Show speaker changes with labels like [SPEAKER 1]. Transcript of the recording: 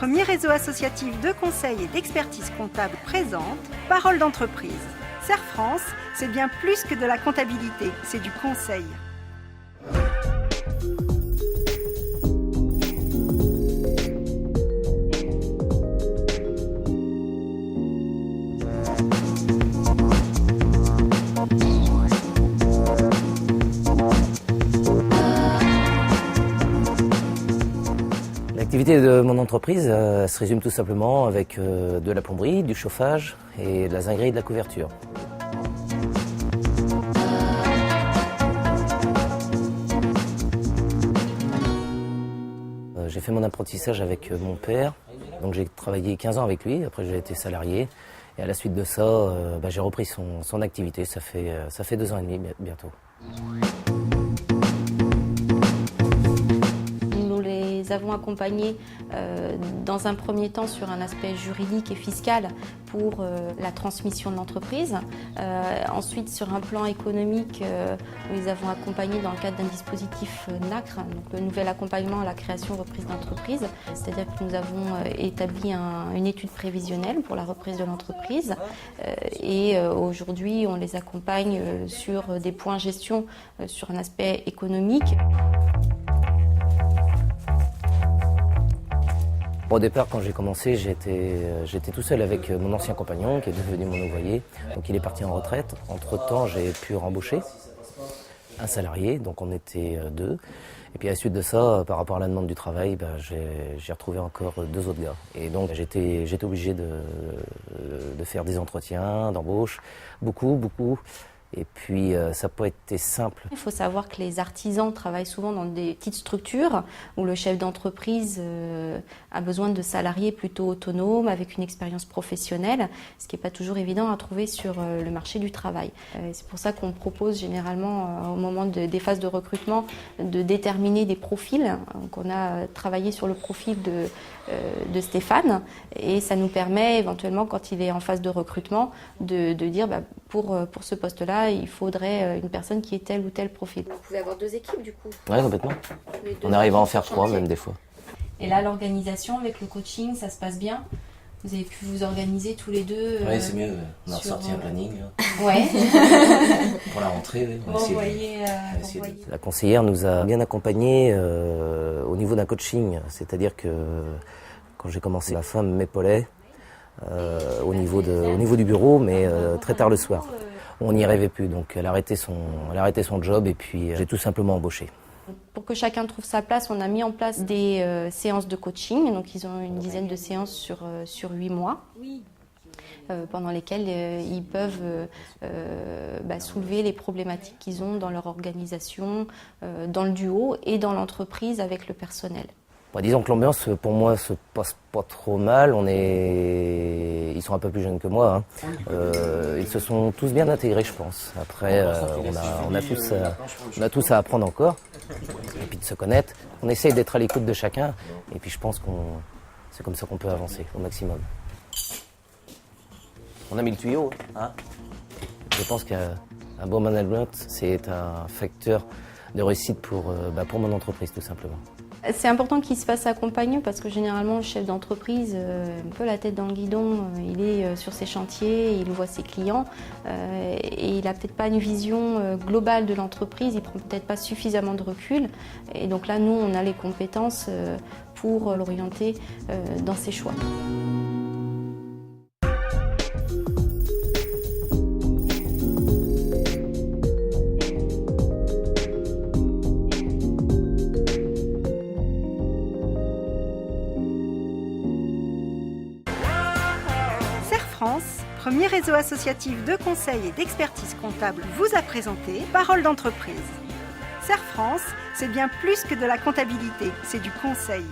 [SPEAKER 1] premier réseau associatif de conseil et d'expertise comptable présente Parole d'entreprise. Serre France, c'est bien plus que de la comptabilité, c'est du conseil.
[SPEAKER 2] L'activité de mon entreprise se résume tout simplement avec de la plomberie, du chauffage et de la zinguerie et de la couverture. J'ai fait mon apprentissage avec mon père, donc j'ai travaillé 15 ans avec lui, après j'ai été salarié et à la suite de ça, j'ai repris son activité, ça fait 2 ans et demi bientôt.
[SPEAKER 3] Nous avons accompagné dans un premier temps sur un aspect juridique et fiscal pour la transmission de l'entreprise. Ensuite, sur un plan économique, nous les avons accompagnés dans le cadre d'un dispositif NACRE, donc le nouvel accompagnement à la création reprise d'entreprise. C'est-à-dire que nous avons établi une étude prévisionnelle pour la reprise de l'entreprise et aujourd'hui, on les accompagne sur des points gestion sur un aspect économique.
[SPEAKER 2] Au départ, quand j'ai commencé, j'étais tout seul avec mon ancien compagnon qui est devenu mon ouvrier. Donc il est parti en retraite. Entre-temps, j'ai pu rembaucher un salarié, donc on était 2. Et puis à la suite de ça, par rapport à la demande du travail, j'ai retrouvé encore 2 autres gars. Et donc j'étais obligé de faire des entretiens, d'embauche, beaucoup. Et puis ça n'a pas été simple.
[SPEAKER 3] Il faut savoir que les artisans travaillent souvent dans des petites structures où le chef d'entreprise a besoin de salariés plutôt autonomes, avec une expérience professionnelle, ce qui n'est pas toujours évident à trouver sur le marché du travail. C'est pour ça qu'on propose généralement au moment des phases de recrutement de déterminer des profils. Donc on a travaillé sur le profil de Stéphane et ça nous permet éventuellement, quand il est en phase de recrutement, de dire pour ce poste-là, il faudrait une personne qui ait tel ou tel profil. Vous pouvez avoir 2 équipes du coup.
[SPEAKER 2] Oui, complètement. On arrive à en faire 3 même des fois.
[SPEAKER 3] Et là, l'organisation avec le coaching, ça se passe bien? Vous avez pu vous organiser tous les deux?
[SPEAKER 2] Oui, c'est mieux. On a ressorti un planning.
[SPEAKER 3] Ouais.
[SPEAKER 2] Pour la rentrée, on va essayer. La
[SPEAKER 3] La
[SPEAKER 2] conseillère nous a bien accompagnés au niveau d'un coaching. C'est-à-dire que quand j'ai commencé, ma femme m'épaulait au niveau du bureau, mais très tard le soir. On n'y rêvait plus, donc elle a arrêté son job et puis j'ai tout simplement embauché.
[SPEAKER 3] Pour que chacun trouve sa place, on a mis en place des séances de coaching. Donc ils ont une dizaine de séances sur 8 mois. Pendant lesquelles ils peuvent soulever les problématiques qu'ils ont dans leur organisation, dans le duo et dans l'entreprise avec le personnel.
[SPEAKER 2] Disons que l'ambiance, pour moi, se passe pas trop mal. Ils sont un peu plus jeunes que moi. Ils se sont tous bien intégrés, je pense. Après, on a tous à apprendre encore. Et puis de se connaître. On essaye d'être à l'écoute de chacun. Et puis je pense c'est comme ça qu'on peut avancer au maximum. On a mis le tuyau. Je pense qu'un bon management, c'est un facteur de réussite pour mon entreprise, tout simplement.
[SPEAKER 3] C'est important qu'il se fasse accompagner parce que généralement le chef d'entreprise, un peu la tête dans le guidon, il est sur ses chantiers, il voit ses clients et il n'a peut-être pas une vision globale de l'entreprise, il ne prend peut-être pas suffisamment de recul. Et donc là, nous, on a les compétences pour l'orienter dans ses choix.
[SPEAKER 1] France, premier réseau associatif de conseil et d'expertise comptable, vous a présenté Parole d'entreprise. Serre France, c'est bien plus que de la comptabilité, c'est du conseil.